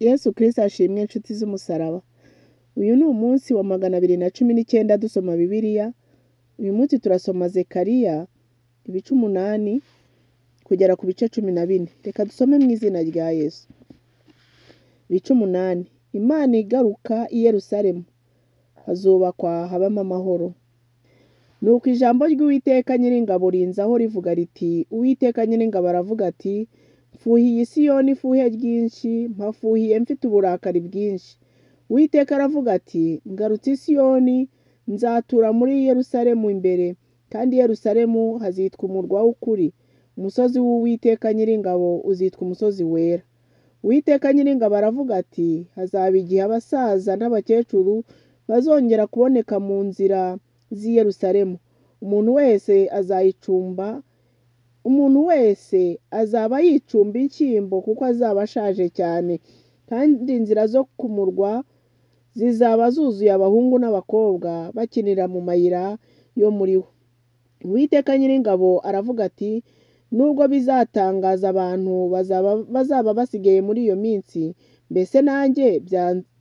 Yesu Kristo ashimwe inshuti z'umusaraba. Uyu ni umunsi wa 219 dusoma Bibiliya. Uyu munsi turasoma Zekariya ibice 8 kugera ku bice 14. Reka dusome mu izina rya Yesu. Ibice 8. Imana igaruka i Yerusalemu. Hazubakwa habamo amahoro. Nuko ijambo ry'Uwiteka Nyiringabo rinzaho rivuga riti, Uwiteka Nyiringabo aravuga ati, mfuhiye Siyoni ifuhe ryinshi, mpafuhiye mfite uburakari bwinshi. Uwiteka aravuga ati, ngarutse i Siyoni, nzatura muri Yerusalemu imbere, kandi Yerusalemu hazitwa umurwa w'ukuri. Umusozi w'Uwiteka Nyiringabo uzitwa umusozi wera. Uwiteka Nyiringabo aravuga ati, hazaba igihe abasaza n'abakecuru bazongera kuboneka mu nzira z'i Yerusalemu. Umuntu wese azaba yicumba inshyimbo kuko azaba ashaje cyane, kandi inzira zo ku murwa zizaba zuzuye abahungu n'abakobwa bakinira mu mayira yo muri wo. Uwiteka Nyiringabo aravuga ati, nubwo bizatangaza abantu bazaba basigaye muri iyo minsi, mbese nanjye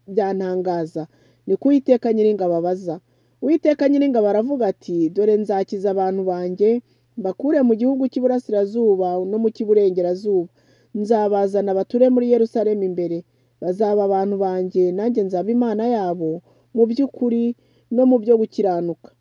byantangaza, niko Uwiteka Nyiringabo abaza. Uwiteka Nyiringabo aravuga ati, dore nzakiza abantu banjye, mbakure mu gihugu cy'iburasirazuba no mu cy'iburengerazuba. Nzabazana bature muri Yerusalemu imbere. Bazaba abantu banjye, nanjye nzaba Imana yabo mu by'ukuri no mu byo gukiranuka.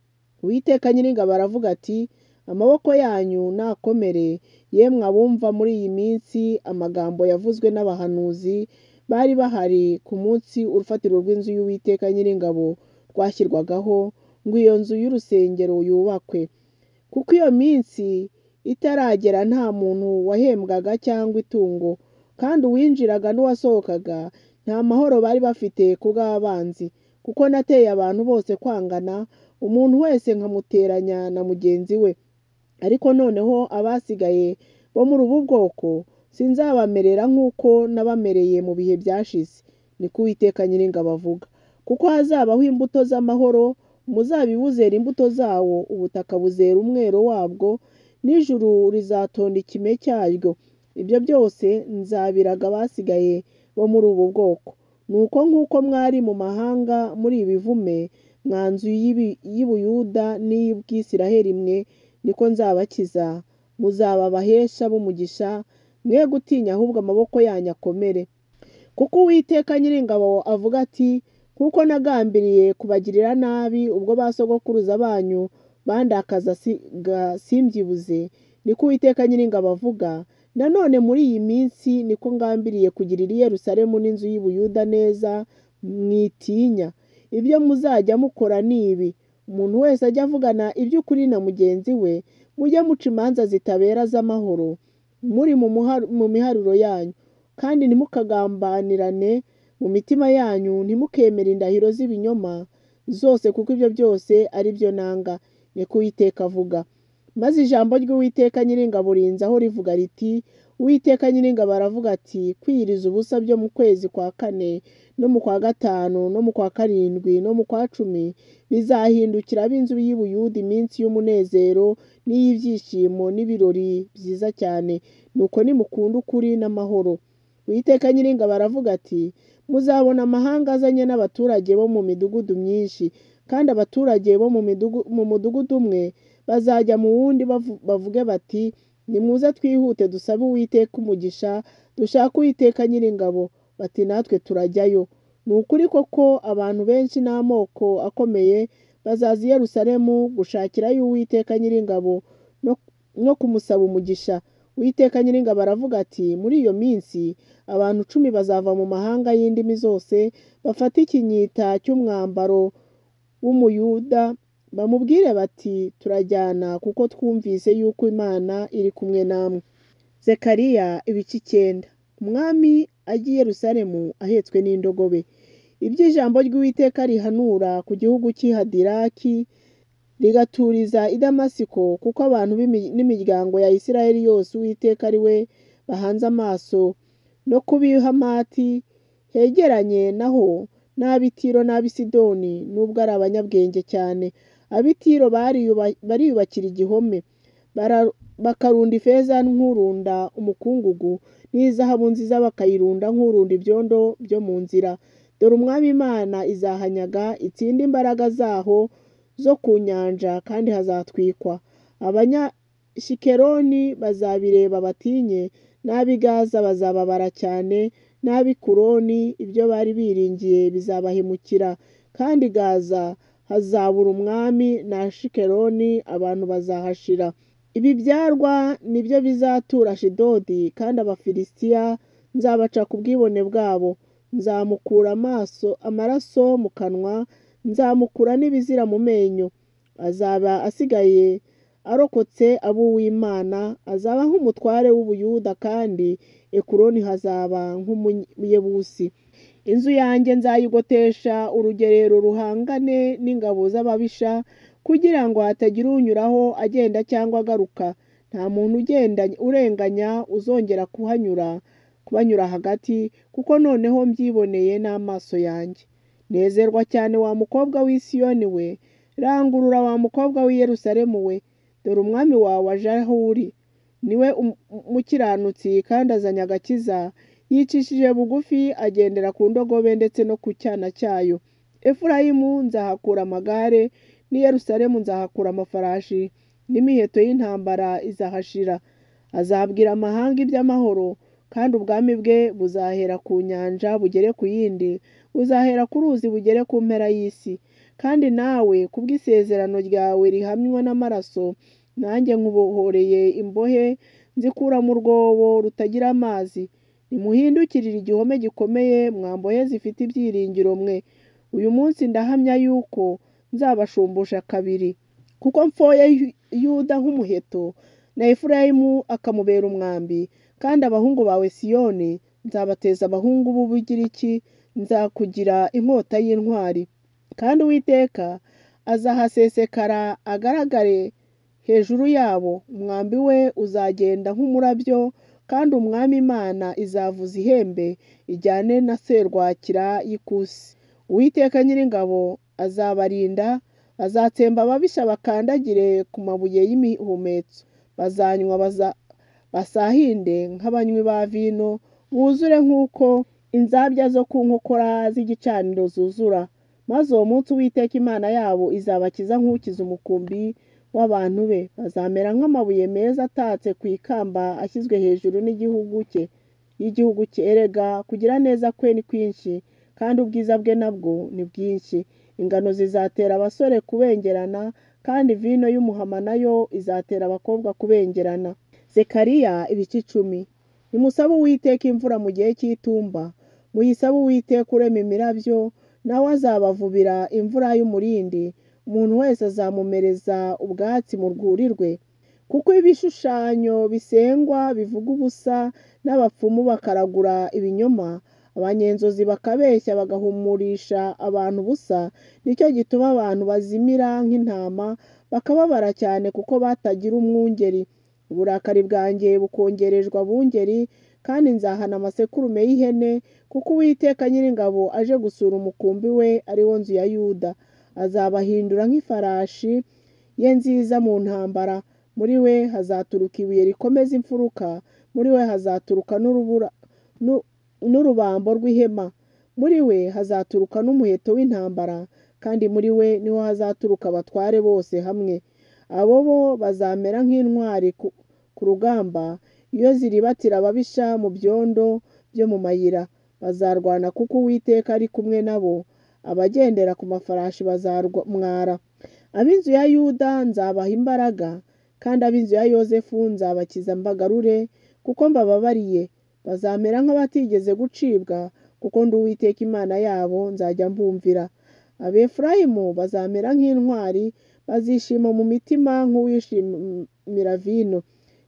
Uwiteka Nyiringabo aravuga ati, amaboko yanyu nakomere, yemwe abumva muri iyi minsi amagambo yavuzwe n'abahanuzi bari bahari ku munsi urufatiro rw'inzu y'Uwiteka Nyiringabo rwashyirwagaho, ngo iyo nzu y'urusengero yubakwe. Kuko iyo minsi itaragera nta muntu wahembwaga cyangwa itungo, kandi uwinjiraga n'uwasohokaga nta mahoro bari bafite kubw'abanzi, kuko nateye abantu bose kwangana, umuntu wese nkamuteranya na mugenzi we. Ariko noneho abasigaye bo muri ubu bwoko sinzabamerera nk'uko nabamereye mu bihe byashize, niko Uwiteka Nyiringabo avuga. Kuko hazabaho imbuto z'amahoro, umuzabibu uzera imbuto zawo, ubutaka buzera umwero wabwo, n'ijuru rizatonda ikime cyaryo. Ibyo byose nzabiraga abasigaye bo muri ubu bwoko. Nuko nk'uko mwari mu mahanga muri ibivume, mwa nzu y'i Buyuda n'iy'Ubwisiraheli mwe, niko nzabakiza. Muzaba abahesha b'umugisha, mwe gutinya, ahubwo amaboko yanyu akomere. Kuko Uwiteka Nyiringabo avuga ati, kuko nagambiriye kubagirira nabi ubwo ba sogokuruza banyu bandakaza simbyibuze, niko Uwiteka Nyiringabo avuga, nanone muri iyi minsi niko ngambiriye kugirira i Yerusalemu n'inzu y'i Buyuda neza, mwitinya. Ibyo muzajya mukora ni ibi: umuntu wese ajya avugana iby'ukuri na mugenzi we, mujye muca imanza zitabera z'amahoro muri mu miharuro yanyu, kandi ntimukagambanirane mu mitima yanyu, ntimukemere indahiro z'ibinyoma zose, kuko ibyo byose ari byo nanga, niko Uwiteka avuga. Maze ijambo ry'Uwiteka Nyiringabo rinzaho rivuga riti, Uwiteka Nyiringabo aravuga ati, kwiyiriza ubusa byo mu kwezi kwa 4 no mu kwa 5 no mu kwa 7 no mu kwa 10 bizahindukira ab'inzu y'i Buyuda iminsi y'umunezero n'iy'ibyishimo n'ibirori byiza cyane. Nuko nimukunda ukuri n'amahoro. Uwiteka Nyiringabo aravuga ati, muzabona amahanga azanye n'abaturage bo mu midugudu myinshi, kandi abaturage bo mu mudugudu umwe bazajya mu wundi bavuge bati, nimuze twihute dusabe Uwiteka umugisha, dushake Uwiteka Nyiringabo. Bati, natwe turajyayo. Ni ukuri koko abantu benshi n'amoko akomeye bazaza i Yerusalemu gushakirayo Uwiteka Nyiringabo no kumusaba umugisha. Uwiteka Nyiringabo aravuga ati, muri iyo minsi abantu 10 bazava mu mahanga y'indimi zose, bafata ikinyita cy'umwambaro w'Umuyuda, bamubwire bati, turajyana kuko twumvise yuko Imana iri kumwe namwe. Zekariya ibice 9. Umwami ajya i Yerusalemu ahetswe n'indogobe. Iby'ijambo ry'Uwiteka rihanura ku gihugu cy'i Hadiraki, rigaturiza i Damasiko, kuko abantu n'imiryango ya Isirayeli yose Uwiteka ari we bahanze amaso, no ku b'i Hamati hegeranye naho n'ab'i Tiro n'ab'i Sidoni, nubwo ari abanyabwenge cyane. Ab'i Tiro bariyubakira igihome, bakarunda ifeza nk'urunda umukungugu, n'izahabu nziza bakayirunda nk'urunda ibyondo byo mu nzira. Dore umwami Imana izahanyaga itsinde imbaraga zaho zo ku nyanja, kandi hazatwikwa. Abanyashikeroni bazabireba batinye, n'ab'i Gaza bazababara cyane, n'ab'i Kuroni ibyo bari biringiye bizabahemukira. Kandi Gaza hazabura umwami, na Shikeroni abantu bazahashira. Ibibyarwa nibyo bizatura Ashidodi, kandi Abafilisitiya nzabaca ku bwibone bwabo. Nzamukura amaraso mu kanwa, nzamukura n'ibizira mu menyo. Azaba asigaye arokotse ab'Uwimana, azaba nk'umutware w'Ubuyuda, kandi Ekuroni hazaba nk'umuyebusi. Inzu yanjye nzayigotesha urugerero ruhangane n'ingabo z'ababisha, kugira ngo hatagira unyuraho agenda cyangwa agaruka. Nta muntu urenganya uzongera kubanyura hagati, kuko noneho mbyiboneye n'amaso yanjye. Nezerwa cyane wa mukobwa w'i Siyoni we, rangurura wa mukobwa w'i Yerusalemu we. Dore umwami wawe aje aho uri, niwe mukiranutsi kandi azanye agakiza, yicishije bugufi, agendera ku ndogobe ndetse no ku cyana cyayo. Efurayimu nzahakura amagare, n'i Yerusalemu nzahakura amafarashi, n'imiheto y'intambara izahashira. Azabwira amahanga iby'amahoro, kandi ubwami bwe buzahera ku nyanja bugere ku yindi, buzahera ku ruzi bugere ku mpera y'isi. Kandi nawe kubw'isezerano ryawe rihamywa n'amaraso, nanjye nkubohoreye imbohe, nzikura mu rwobo rutagira amazi. Nimuhindukirire igihome gikomeye, mwambohe zifite ibyiringiro mwe. Uyu munsi ndahamya yuko nzabashumbusha kabiri, kuko mfoye Yuda nk'umuheto, na Efurayimu akamubera umwambi. Kandi abahungu bawe Siyoni nzabateza abahungu b'Ubugiriki, nzakugira inkota y'intwari. Kandi Uwiteka azahasesekara agaragare hejuru yabo. Umwambi we uzagenda nk'umurabyo, kandi umwami Imana izavuza ihembe ijyane na serwakira y'ikusi. Uwiteka Nyiringabo azabarinda, azatsemba ababisha bakandagire ku mabuye y'imihumetso. Bazanywa basahinde nk'abanywi ba vino, buzure nk'uko inzabya zo ku nkokora z'igicaniro zuzura. Maze uwo munsi Uwiteka Imana yabo izabakiza nk'ukiza umukumbi w'abantu be. Bazamera nk'amabuye meza atatse ku ikamba, ashyizwe hejuru y'igihugu cye. Erega kugira neza kwe ni kwinshi, kandi ubwiza bwe nabwo ni bwinshi. Ingano zizatera abasore kubengerana, kandi vino y'umuhama nayo izatera abakobwa kubengerana. Zekariya ibice 10. Nimusabe Uwiteka imvura mu gihe cy'itumba, muyisabe Uwiteka urema imirabyo, nawe azabavubira imvura y'umurindi. Umuntu wese azamumereza ubwatsi mu rwuri rwe. Kuko ibishushanyo bisengwa bivuga ubusa, n'abapfumu bakaragura ibinyoma, abanyenzozi bakabeshya bagahumurisha abantu ubusa. Nicyo gituma abantu bazimira nk'intama, bakababara cyane kuko batagira umwungeri. Uburakari bwanjye bukongerejwe abungeri, kandi nzahana amasekurume y'ihene, kuko Uwiteka Nyiringabo aje gusura umukumbi we, ari wo nzu ya Yuda. Azabahindura nk'ifarashi ye nziza mu ntambara. Muri we hazaturuka ibuye rikomeza imfuruka, muri we hazaturuka n'urubambo rw'ihema. Muri we hazaturuka n'umuheto w'intambara, kandi muri we niho hazaturuka abatware bose hamwe. Abo bo bazamera nk'intwari ku rugamba, iyo ziribatira ababisha mu byondo byo mu mayira. Bazarwana kuko Uwiteka ari kumwe nabo, abagendera ku mafarashi bazamwara. Ab'inzu ya Yuda nzabaha imbaraga, kandi ab'inzu ya Yozefu nzabakiza mbagarure, kuko mbababariye. Bazamera nk'abatigeze gucibwa, kuko ndi Uwiteka Imana yabo, nzajya mbumvira. Abefurayimu bazamera nk'intwari, bazishima mu mitima nk'uwishimira vino.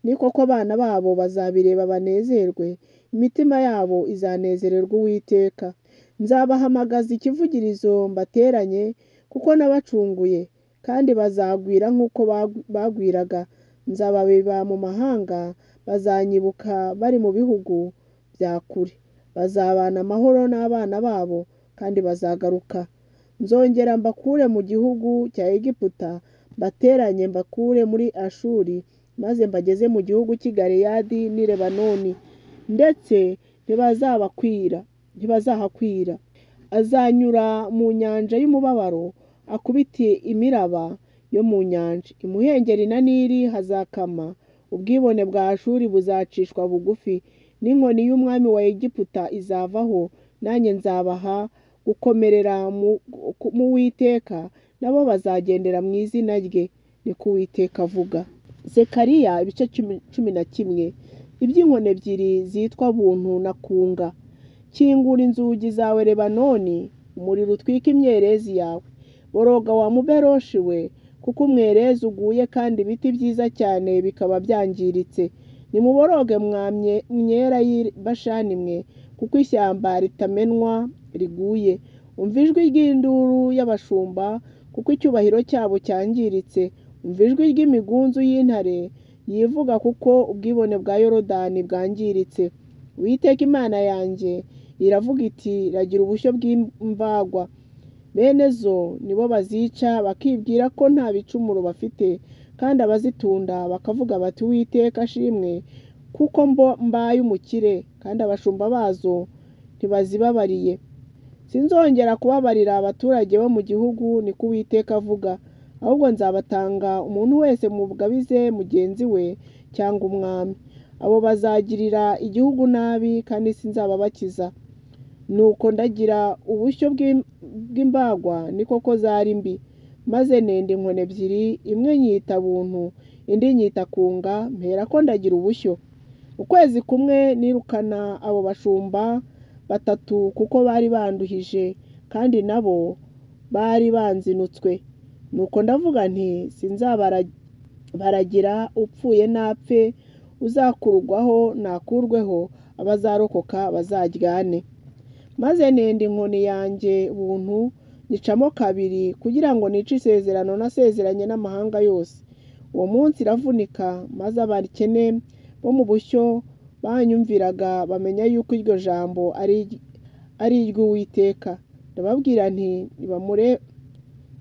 Ni koko abana babo bazabireba banezerwe, imitima yabo izanezererwa Uwiteka. Nzabahamagaza ikivugirizo mbateranye, kuko nabacunguye, kandi bazagwira nk'uko bagwiraga. Nzababiba mu mahanga, bazanyibuka bari mu bihugu bya kure. Bazabana amahoro n'abana babo, kandi bazagaruka. Nzongera mbakure mu gihugu cya Egiputa, mbateranye mbakure muri Ashuri, maze mbageze mu gihugu cy'i Galeyadi n'i Lebanoni. ndetse ntibazahakwira. Azanyura mu nyanja y'umubabaro, akubite imiraba yo mu nyanja. Imuhengeri na Nili hazakama, ubwibone bwa Ashuri buzacishwa bugufi, n'inkoni y'umwami wa Egiputa izavaho. Nanjye nzabaha gukomerera mu Uwiteka, nabo bazagendera mu izina rye, niko Uwiteka avuga. Zekariya ibice 11. Iby'inkoni ebyiri zitwa buntu na kunga. Kingura inzugi zawe Lebanoni, umuriro utwika imyerezi yawe. Boroga wa muberoshi we, kuko umwerezi uguye kandi ibiti byiza cyane bikaba byangiritse. Nimuboroge myera y'i Bashani mwe, kuko ishyamba ritamenwa riguye. Umva ijwi ry'induru y'abashumba, kuko icyubahiro cyabo cyangiritse. Umva ijwi ry'imigunzu y'intare yivuga, kuko ubwibone bwa Yorodani bwangiritse. Uwiteka Imana yanjye iravuga iti, ragira ubushyo bw'imbagwa. Bene zo nibo bazica, bakibwira ko nta bicumuro bafite, kandi abazitunda bakavuga bati, Uwiteka ashimwe, kuko mbaye umukire, kandi abashumba bazo ntibazibabariye. Sinzongera kubabarira abaturage bo mu gihugu, niko Uwiteka avuga, ahubwo nzabatanga umuntu wese mu bugabize mugenzi we cyangwa umwami. Abo bazagirira igihugu nabi, kandi sinzababakiza. Nuko ndagira ubushyo bw'imbagwa, ni koko zari mbi, maze nenda inkoni ebyiri, imwe nyita buntu, indi nyita kunga, mperako ndagira ubushyo. Ukwezi kumwe nirukana abo bashumba batatu, kuko bari banduhije, kandi nabo bari banzinutswe. Nuko ndavuga nti, sinzabaragira upfuye napfe, uzakurwaho nakurweho, abazarokoka bazaryane. Maze nenda inkoni yanjye buntu, nicamo kabiri, kugira ngo nice isezerano nasezeranye n'amahanga yose. Uwo munsi iravunika, maze abakene bo mu bushyo banyumviraga bamenya yuko iryo jambo ari iry'Uwiteka. Ndababwira nti,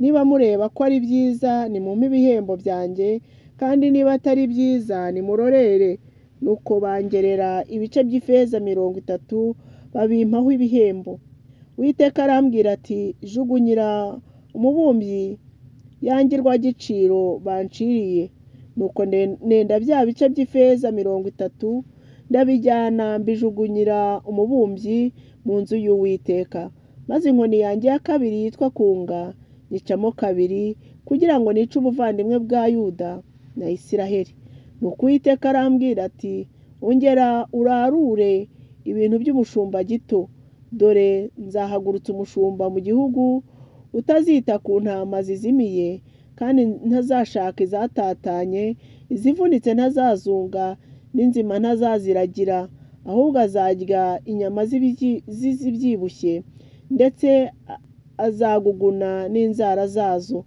niba mureba ko ari byiza, nimumpe ibihembo byanjye, kandi niba atari byiza, nimurorere. Nuko bangerera ibice by'ifeza 30, babimpaho ibihembo. Uwiteka arambwira ati, jugunyira umubumbyi yangirwa giciro banciriye. Nuko nenda bya bice by'ifeza 30, ndabijyana mbijugunyira umubumbyi mu nzu y'Uwiteka. Maze inkoni yanjye ya kabiri yitwa kunga nyicamo kabiri, kugira ngo nice ubuvandimwe bwa Yuda na Isiraheli. Nuko Uwiteka arambwira ati, ongera urarure ibintu by'umushumba gito. Dore nzahagurutsa umushumba mu gihugu utazita ku ntama zizimiye, kandi ntazashaka izatatanye, izivunitse ntazazunga, n'inzima ntazaziragira, ahubwo azarya inyama z'ibyibushye, ndetse azaguguna n'inzara zazo.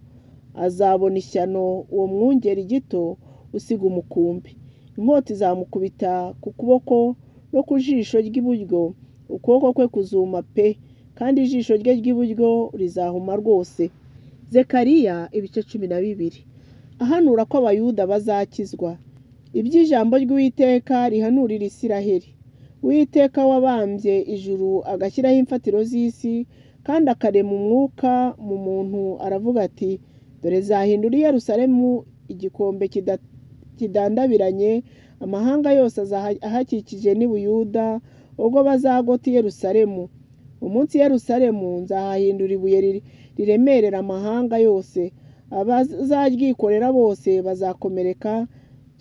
Azabona ishyano uwo mwungeri gito usiga umukumbi. Inkota izamukubita ku kuboko no ku jisho ry'iburyo, ukuboko kwe kuzuma pe, kandi ijisho rye ry'iburyo rizahuma rwose. Zekariya ibice 12. Ahanura ko abayuda bazakizwa. Iby'ijambo ry'Uwiteka rihanurira Isiraheli. Uwiteka wabambye ijuru agashyiraho imfatiro z'isi, kandi akarema umwuka mu muntu, aravuga ati, dore zahindura i Yerusalemu igikombe kidandabiranye, amahanga yose ahakikije n'i Buyuda, ubwo bazagota i Yerusalemu. Umunsi Yerusalemu nzahahindura ibuye riremerera amahanga yose. Abazaryikorera bose bazakomereka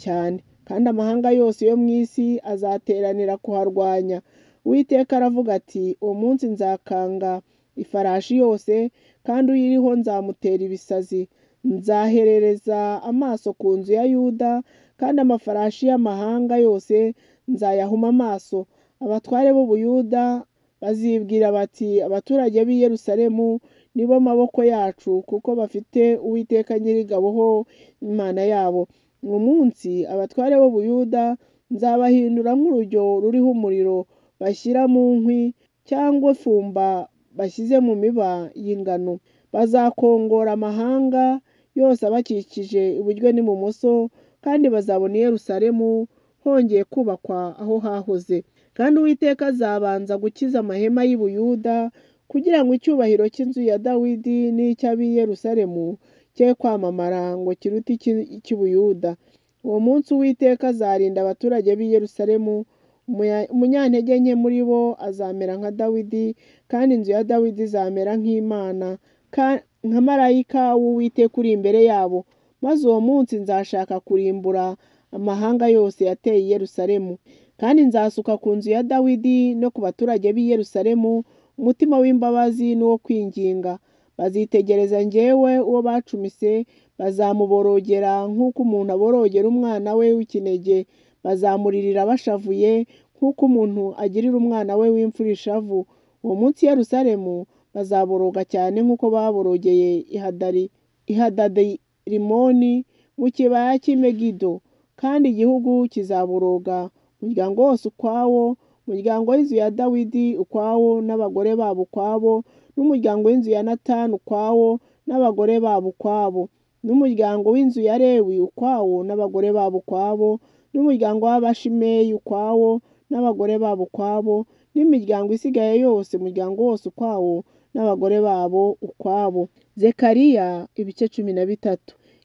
cyane, kandi amahanga yose yo mu isi azateranira kuharwanya. Uwiteka aravuga ati, uwo munsi nzakanga ifarashi yose, kandi uyiriho nzamutera ibisazi. Nzaherereza amaso ku nzu ya Yuda, kandi amafarashi y'amahanga yose nzayahuma amaso. Abatware b'Ubuyuda bazibwira bati, abaturage b'i Yerusalemu nibo maboko yacu, kuko bafite Uwiteka Nyir'ingabo ho Imana yabo. Uwo munsi abatware b'Ubuyuda nzabahindura nk'urujyo ruriho umuriro bashyira mu nkwi, cyangwa ifumba bashyize mu miba y'ingano. Bazakongora amahanga yose abakikije iburyo n'ibumoso, kandi bazabona i Yerusalemu hongeye kubakwa aho hahoze. kandi Uwiteka azabanza gukiza amahema y'i Buyuda kugira ngo icyubahiro cy'inzu ya Dawidi n'icy'ab'i Yerusalemu cye kwamamara ngo kirute icy'i Buyuda. Uwo munsi Uwiteka azarinda abaturage b'i Yerusalemu, umunyantege nke muri bo azamera nka Dawidi, kandi inzu ya Dawidi izamera nk'Imana, nka marayika w'Uwiteka uri imbere yabo. Maze uwo munsi nzashaka kurimbura amahanga yose yateye i Yerusalemu, kandi nzasuka ku nzu ya Dawidi no ku baturage b'i Yerusalemu umutima w'imbabazi n'uwo kwinginga. Bazitegereza njyewe uwo bacumise, bazamuborogera nk'uko umuntu aborogera umwana we w'ikinege, bazamuririra bashavuye nk'uko umuntu agirira umwana we w'imfura ishavu. Uwo munsi i Yerusalemu bazaboroga cyane nk'uko baborogeye i Hadadirimoni mu kibaya cy'i Megido, kandi igihugu kizaboroga, umuryango wose ukwawo, umuryango w'inzu ya Dawidi ukwawo n'abagore babo ukwabo, n'umuryango w'inzu ya Natani ukwawo n'abagore babo ukwabo, n'umuryango w'inzu ya Lewi ukwawo n'abagore babo ukwabo, n'umuryango w'Abashimeyi ukwawo n'abagore babo ukwabo, n'imiryango isigaye yose, umuryango wose ukwawo n'abagore babo ukwabo. Zekariya ibice 13.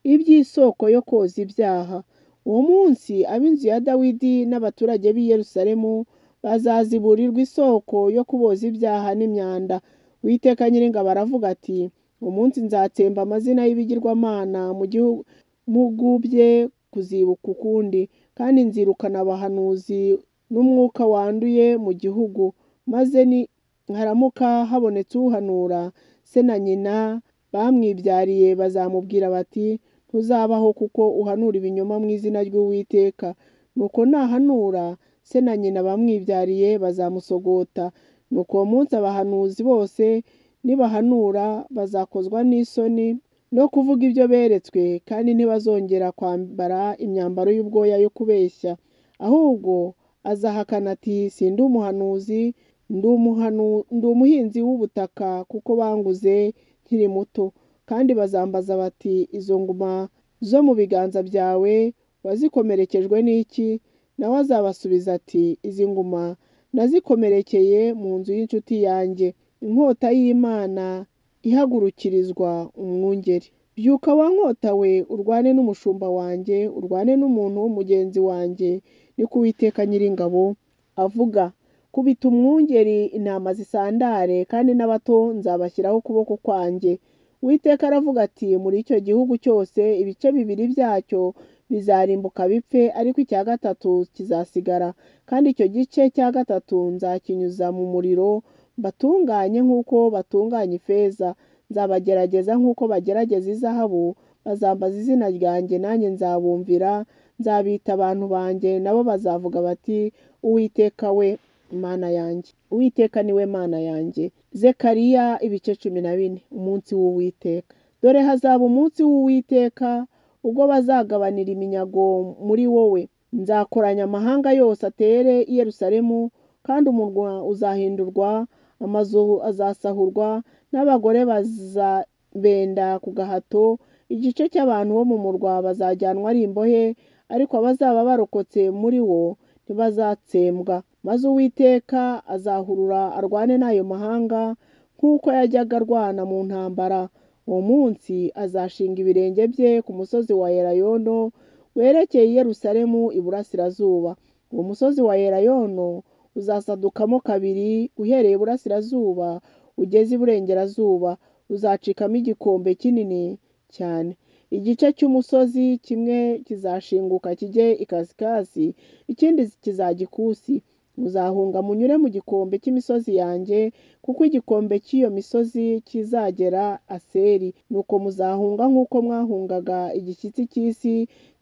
Iby'isoko yo koza ibyaha. Uwo munsi ab'inzu ya Dawidi n'abaturage b'i Yerusalemu bazaziburirwa isoko yo kuboza ibyaha n'imyanda. Uwiteka Nyiringabo aravuga ati, uwo munsi nzatsemba amazina y'ibigirwamana mu gihugu bye kuzibuka ukundi, kandi nzirukana abahanuzi n'umwuka wanduye mu gihugu. Maze haramuka habonetse uhanura, se na nyina bamwibyariye bazamubwira bati, ntuzabaho kuko uhanura ibinyoma mu izina ry'Uwiteka. Nuko nahanura, se na nyina bamwibyariye bazamusogota. Nuko uwo munsi abahanuzi bose nibahanura bazakozwa n'isoni no kuvuga ibyo beretswe, kandi ntibazongera kwambara imyambaro y'ubwoya yo kubeshya. Ahubwo azahakana ati, sindi umuhanuzi, ndi umuhinzi w'ubutaka kuko banguze nkiri muto. Kandi bazambaza bati, izo nguma zo mu biganza byawe wazikomerekejwe n'iki? Nawe azabasubiza ati, izi nguma nazikomerekeye mu nzu y'inshuti yanjye. Inkota y'Imana ihagurukirizwa umwungeri. Byuka wa nkota we, urwane n'umushumba wanjye, urwane n'umuntu w'umugenzi wanjye, niko Uwiteka Nyiringabo avuga. Kubita umwungeri intama zisandare, kandi n'abato nzabashyiraho ukuboko kwanjye. Uwiteka aravuga ati, muri icyo gihugu cyose ibice 2 byacyo bizarimbuka bipfe, ariko icya gatatu kizasigara, kandi icyo gice cya gatatu nzakinyuza mu muriro, batunganye nk'uko batunganya ifeza. Nzabagerageza nk'uko bagerageza izahabu, bazambaza izina ryanjye, nanjye nzabumvira. Nzabita abantu banjye, nabo bazavuga bati, Uwiteka we Mana yanjye, Uwiteka niwe Mana yanjye. Zekariya ibice 14. Umunsi w'Uwiteka. Dore hazaba umunsi w'Uwiteka, ubwo bazagabanira iminyago muri wowe. Nzakoranya amahanga yose atere i Yerusalemu, kandi umurwa uzahindurwa, amazu azasahurwa, n'abagore bazabenda ku gahato. Igice cy'abantu bo mu murwa bazajyanwa ari imbohe, ariko abazaba barokotse muri wo ntibazatsembwa. Maze Uwiteka azahurura arwane n'ayo mahanga nk'uko yajyaga arwana mu ntambara. Uwo munsi azashinga ibirenge bye ku musozi wa Elayono werekeye i Yerusalemu iburasirazuba. Uwo musozi wa Elayono uzasadukamo kabiri uhereye iburasirazuba ugeze iburengerazuba. Uzacikamo igikombe kinini cyane. Igice cy'umusozi kimwe kizashinguka kijye ikasikazi, ikindi kizajya ikusi. Muzahunga munyure mu gikombe cy'imisozi yanjye, kuko igikombe cy'iyo misozi kizagera Aseri. Nuko muzahunga nk'uko mwahungaga igishyitsi cy'isi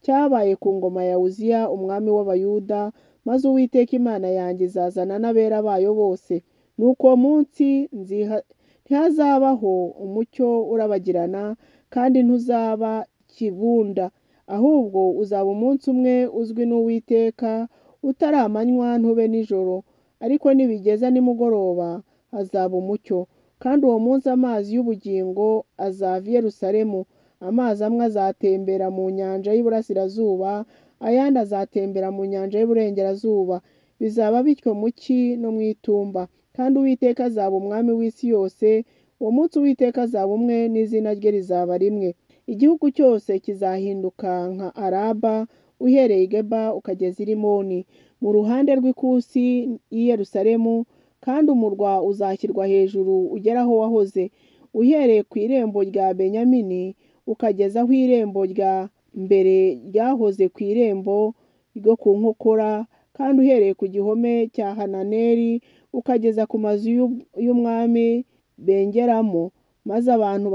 cyabaye ku ngoma ya Uziya umwami w'Abayuda, maze Uwiteka Imana yanjye izazana n'abera bayo bose. Nuko uwo munsi ntihazabaho umucyo urabagirana, kandi ntuzaba kibunda, ahubwo uzaba umunsi umwe uzwi n'Uwiteka, utari amanywa ntube nijoro. Ariko nibigeza nimugoroba hazaba umucyo. Kandi uwo munsi amazi y'ubugingo azava i Yerusalemu. Amazi amwe azatembera mu nyanja y'iburasirazuba, ayandi azatembera mu nyanja y'iburengerazuba. bizaba bityo mu cyi no mu itumba. Kandi Uwiteka azaba umwami w'isi yose, uwo munsi Uwiteka azaba umwe n'izina rye rizaba rimwe. Igihugu cyose kizahinduka nka Araba, uhereye i Geba ukageza i Rimoni, mu ruhande rw'ikusi y'i Yerusalemu, kandi umurwa uzashyirwa hejuru ugera aho wahoze, uhereye ku irembo rya Benyamini ukageza aho irembo rya mbere ryahoze ku irembo ryo ku nkokora, kandi uhereye ku gihome cya Hananeli ukageza ku mazu y'umwami bengeramo, maze abantu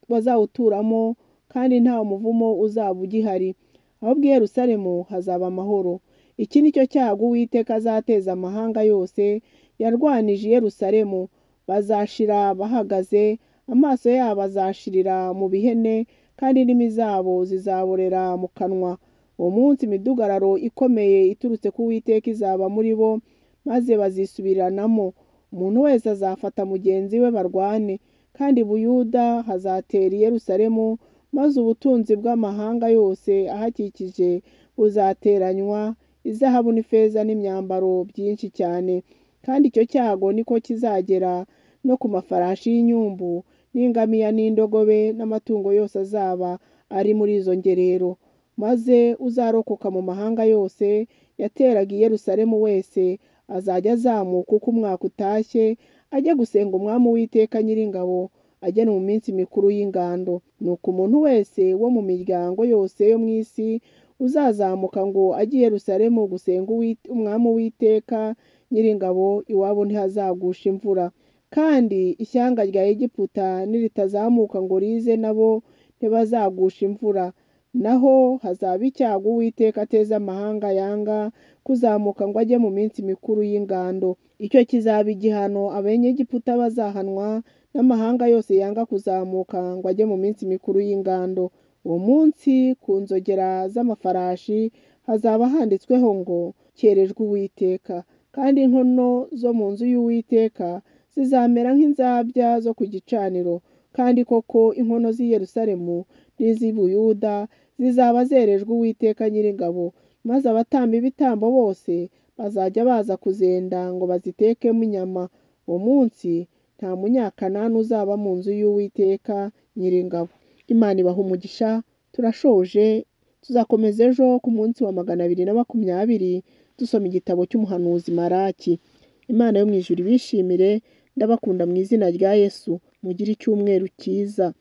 bazawuturamo, kandi nta muvumo uzaba ugihari, ahubwo i Yerusalemu hazaba amahoro. Iki ni cyo cyago Uwiteka azateza amahanga yose yarwanije i Yerusalemu. Bazashira bahagaze, amaso yabo azashirira mu bihene, kandi indimi zabo zizaborera mu kanwa. Uwo munsi imidugararo ikomeye iturutse ku Uwiteka izaba muri bo, maze bazisubiranamo. Umuntu wese azafata mugenzi we barwane, kandi i Buyuda hazatera i Yerusalemu, maze ubutunzi bw'amahanga yose ahakikije buzateranywa, izahabu n'ifeza n'imyambaro byinshi cyane. Kandi icyo cyago niko kizagera no ku mafarashi y'inyumbu n'ingamiya n'indogobe n'amatungo yose azaba ari muri izo ngerero. Maze uzarokoka mu mahanga yose yateraga i Yerusalemu wese azajya azamuka uko umwaka utashye, ajya gusenga umwami Uwiteka Nyiringabo, agena mu minsi mikuru y'ingando. Nuko umuntu wese wo mu miryango yose yo mu isi uzazamuka ngo ajye i Yerusalemu gusenga umwami Uwiteka Nyiringabo, iwabo ntihazagusha imvura. Kandi ishyanga rya Egiputa niritazamuka ngo rize, nabo ntibazagusha imvura. Naho hazaba icyago Uwiteka ateza amahanga yanga kuzamuka ngo ajye mu minsi mikuru y'ingando. Icyo kizaba igihano Abanyegiputa bazahanwa n'amahanga yose yanga kuzamuka ngo ajye mu minsi mikuru y'ingando. Uwo munsi ku nzogera z'amafarashi hazaba handitsweho ngo kerejwe Uwiteka. Kandi inkono zo mu nzu y'Uwiteka zizamera nk'inzabya zo ku gicaniro. Kandi koko inkono z'i Yerusalemu n'iz'i Buyuda zizaba zerejwe Uwiteka Nyiringabo, maze abatamba ibitambo bose bazajya baza kuzenda ngo bazitekemo inyama. Uwo munsi nta munyakanani uzaba mu nzu y'Uwiteka Nyiringabo. Imana ibaha umugisha. Turashoje, tuzakomeza ejo ku munsi wa 220 dusoma igitabo cy'umuhanuzi Maraki. Imana yo mu ijuru ibishimire. Ndabakunda mu izina rya Yesu. Mugire icyumweru cyiza.